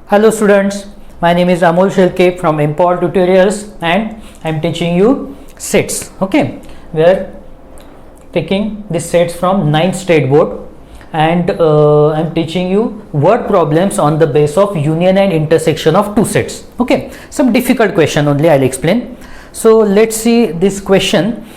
Hello students, my name is Amol Shilke from Empower Tutorials and I am teaching you sets. Okay, we are taking this sets from 9th state board and I am teaching you word problems on the base of union and intersection of two sets. Okay, some difficult question only I will explain. So let's see this question.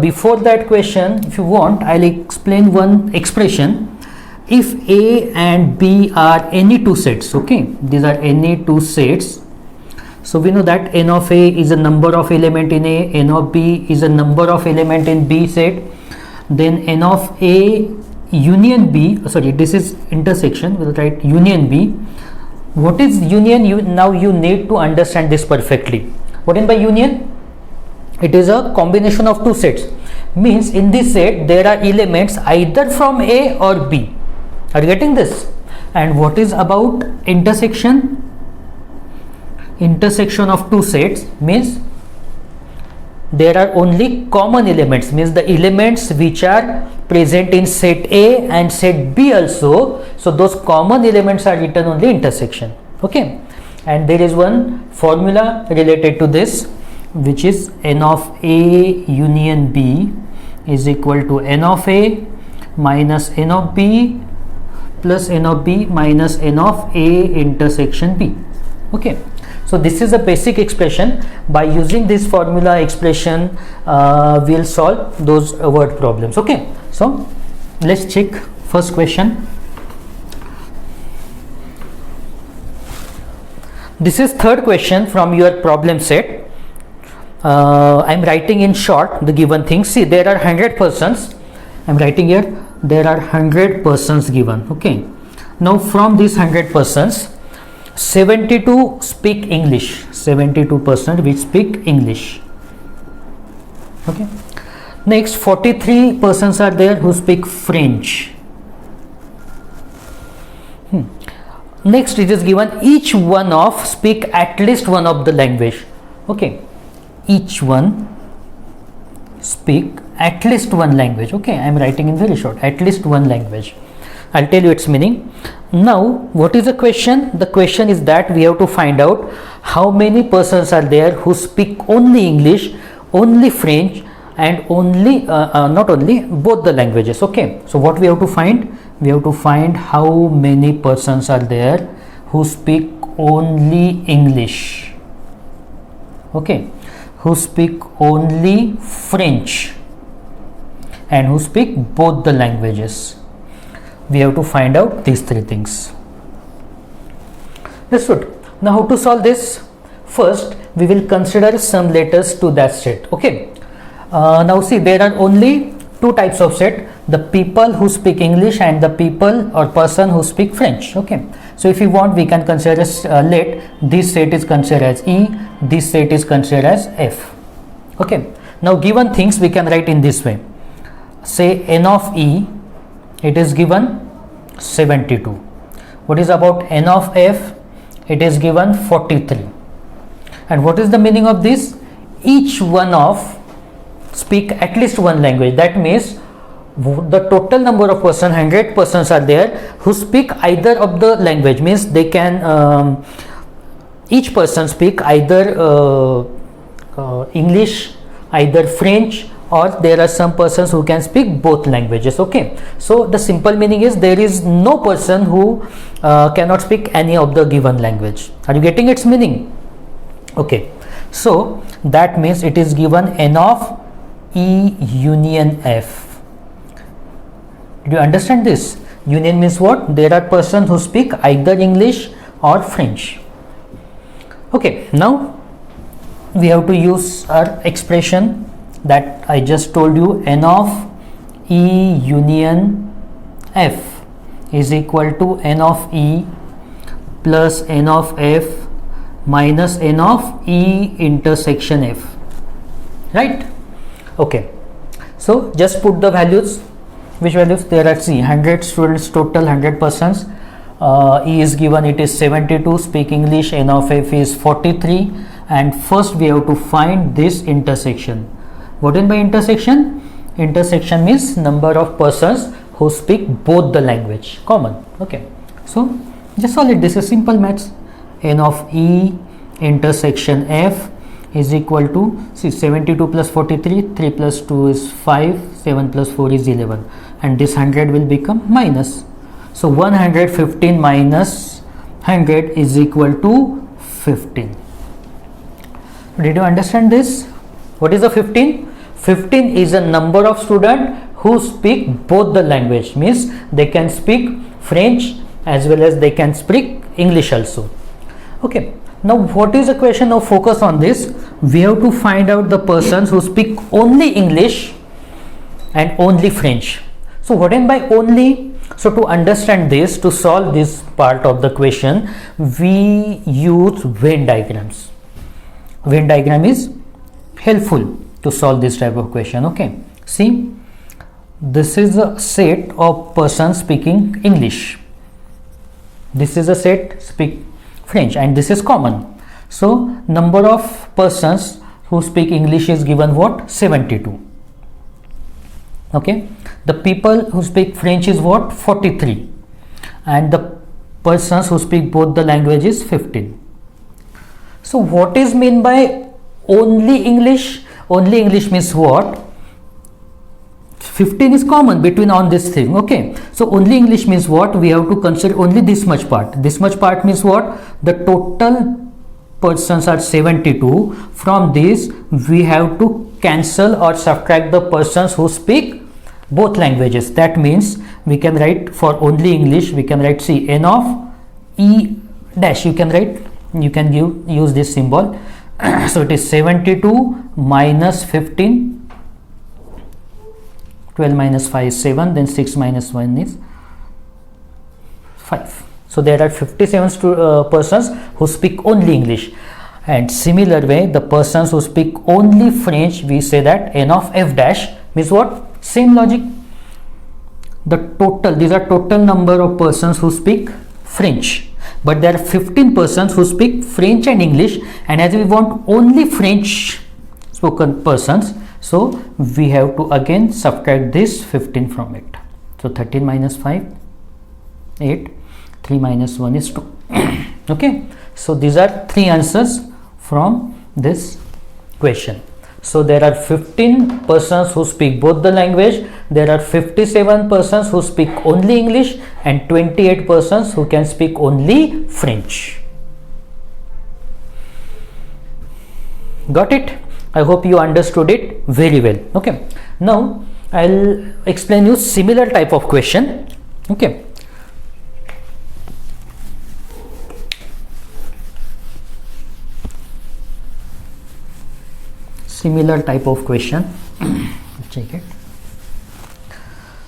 Before that question, if you want, I will explain one expression. If A and B are any two sets, okay, these are any two sets, so we know that n of A is a number of element in A, n of B is a number of element in B set, then n of A union B, sorry, this is intersection, we'll write union B. What is union? Now you need to understand this perfectly. What in by union? It is a combination of two sets, means in this set there are elements either from A or B. Are you getting this? And what is about intersection? Intersection of two sets means there are only common elements, means the elements which are present in set A and set B also, so those common elements are written only intersection. Okay, and there is one formula related to this, which is n of A union B is equal to n of A minus n of B plus n of B minus n of A intersection B. Okay, so this is a basic expression. By using this formula expression, we'll solve those word problems. Okay, so let's check first question. This is third question from your problem set. I'm writing in short the given things. See, there are 100 persons. I'm writing here, there are 100 persons given. Okay, now from these 100 persons, 72 speak English, 72% which speak English. Okay, next 43 persons are there who speak French. Next it is given each one of speak at least one of the language. Okay, each one speak at least one language. Okay, I am writing in very short, at least one language. I'll tell you its meaning. Now what is the question? The question is that we have to find out how many persons are there who speak only English, only French, and only not only, both the languages. Okay, so what we have to find? We have to find how many persons are there who speak only English, okay, who speak only French, and who speak both the languages. We have to find out these three things. That's good. Now how to solve this? First we will consider some letters to that set. Okay, now see, there are only two types of set, the people who speak English and the people or person who speak French. Okay, so if you want, we can consider let this set is considered as E, this set is considered as F. Okay, now given things we can write in this way. Say n of E, it is given 72. What is about n of F? It is given 43. And what is the meaning of this? Each one of speak at least one language. That means the total number of persons, 100 persons are there who speak either of the language, means they can each person speak either English, either French, or there are some persons who can speak both languages. Okay, so the simple meaning is there is no person who cannot speak any of the given language. Are you getting its meaning? Okay, so that means it is given n of E union F. Do you understand this? Union means what? There are persons who speak either English or French. Okay, now we have to use our expression that I just told you, n of E union F is equal to n of E plus n of F minus n of E intersection F, right? Okay, so just put the values. Which values? There are 100 students total, 100 persons. E is given, it is 72 speak English, n of F is 43, and first we have to find this intersection. What in by intersection? Intersection means number of persons who speak both the language, common. Okay, so just solve it. This is simple maths. n of E intersection F is equal to, see, 72 plus 43, 3 plus 2 is 5, 7 plus 4 is 11, and this 100 will become minus. So 115 minus 100 is equal to 15. Did you understand this? What is a 15? 15 is a number of students who speak both the language, means they can speak French as well as they can speak English also. Okay. Now what is the question? Now focus on this. We have to find out the persons who speak only English and only French. So what am by only? So to understand this, to solve this part of the question, we use Venn diagrams. Venn diagram is helpful to solve this type of question. Okay, see, this is a set of persons speaking English, this is a set speak French, and this is common. So number of persons who speak English is given what? 72. Okay, the people who speak French is what? 43, and the persons who speak both the languages 15. So what is mean by only English? Only English means what? 15 is common between on this thing. Okay, so only English means what? We have to consider only this much part. This much part means what? The total persons are 72. From this we have to cancel or subtract the persons who speak both languages. That means we can write for only English, we can write, see, n of E dash, you can write, you can use this symbol. So it is 72 minus 15, 12 minus 5 is 7, then 6 minus 1 is 5. So there are 57 persons who speak only English, and similar way the persons who speak only French, we say that n of F dash means what? Same logic. The total, these are total number of persons who speak French, but there are 15 persons who speak French and English, and as we want only French spoken persons, so we have to again subtract this 15 from it. So 13 minus 5, 8, 3 minus 1 is 2. Okay, so these are three answers from this question. So there are 15 persons who speak both the language, there are 57 persons who speak only English, and 28 persons who can speak only French. Got it? I hope you understood it very well. Okay, now I'll explain you similar type of question. Okay, similar type of question. Check it.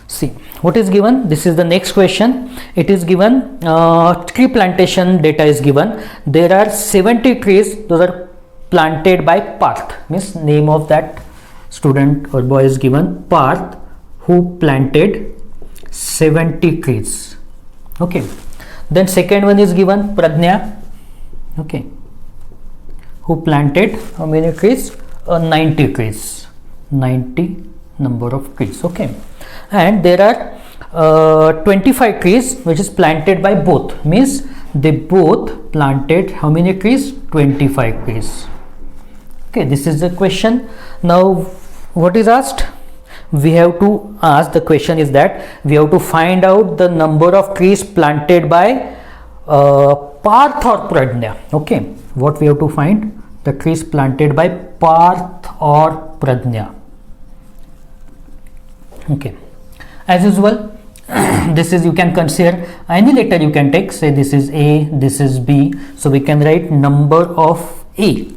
See what is given. This is the next question. It is given tree plantation data is given. There are 70 trees, those are planted by Parth, means name of that student or boy is given, Parth, who planted 70 trees. Okay, then second one is given Pradnya, okay, who planted how many trees? 90 trees, 90 number of trees. Okay, and there are 25 trees which is planted by both, means they both planted how many trees? 25 trees. Okay, this is the question. Now what is asked? We have to ask, the question is that we have to find out the number of trees planted by Parth or Pradnya. Okay, what we have to find? The trees planted by Parth or Pradnya. Okay, as usual, this is, you can consider any letter you can take, say this is A, this is B, so we can write number of A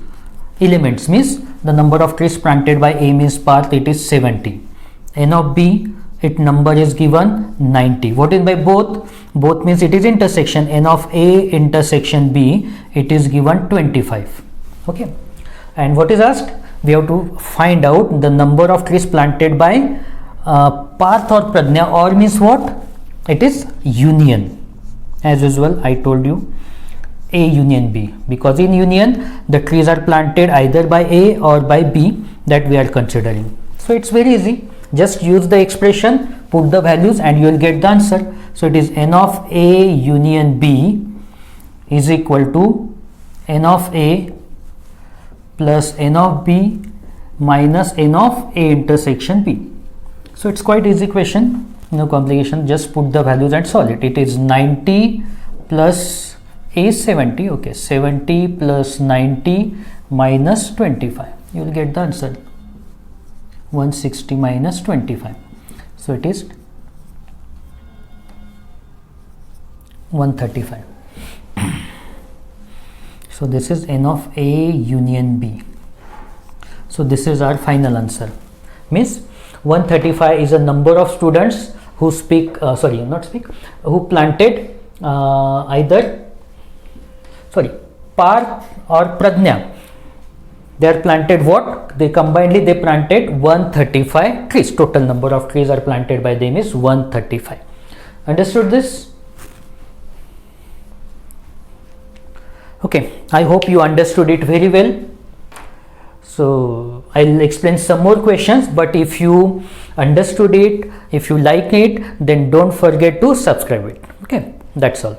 elements, means the number of trees planted by A means Parth, it is 70. N of B, its number is given 90. What is by both? Both means it is intersection. N of A intersection B, it is given 25. Okay, and what is asked? We have to find out the number of trees planted by Parth or Pradnya, or means what? It is union. As usual, I told you A union B, because in union the trees are planted either by A or by B, that we are considering. So it's very easy, just use the expression, put the values, and you will get the answer. So it is N of A union B is equal to n of A plus n of B minus n of A intersection B. So it's quite easy question, no complication, just put the values and solve it. It is 90 plus A 70, okay, 70 plus 90 minus 25. You will get the answer, 160 minus 25. So it is 135. So this is n of A union B. So this is our final answer. Means 135 is a number of students who who planted Parth or Pradnya. They are planted what? They combinedly they planted 135 trees. Total number of trees are planted by them is 135. Understood this? Okay, I hope you understood it very well. So I'll explain some more questions, but if you understood it, if you like it, then don't forget to subscribe it. Okay, that's all.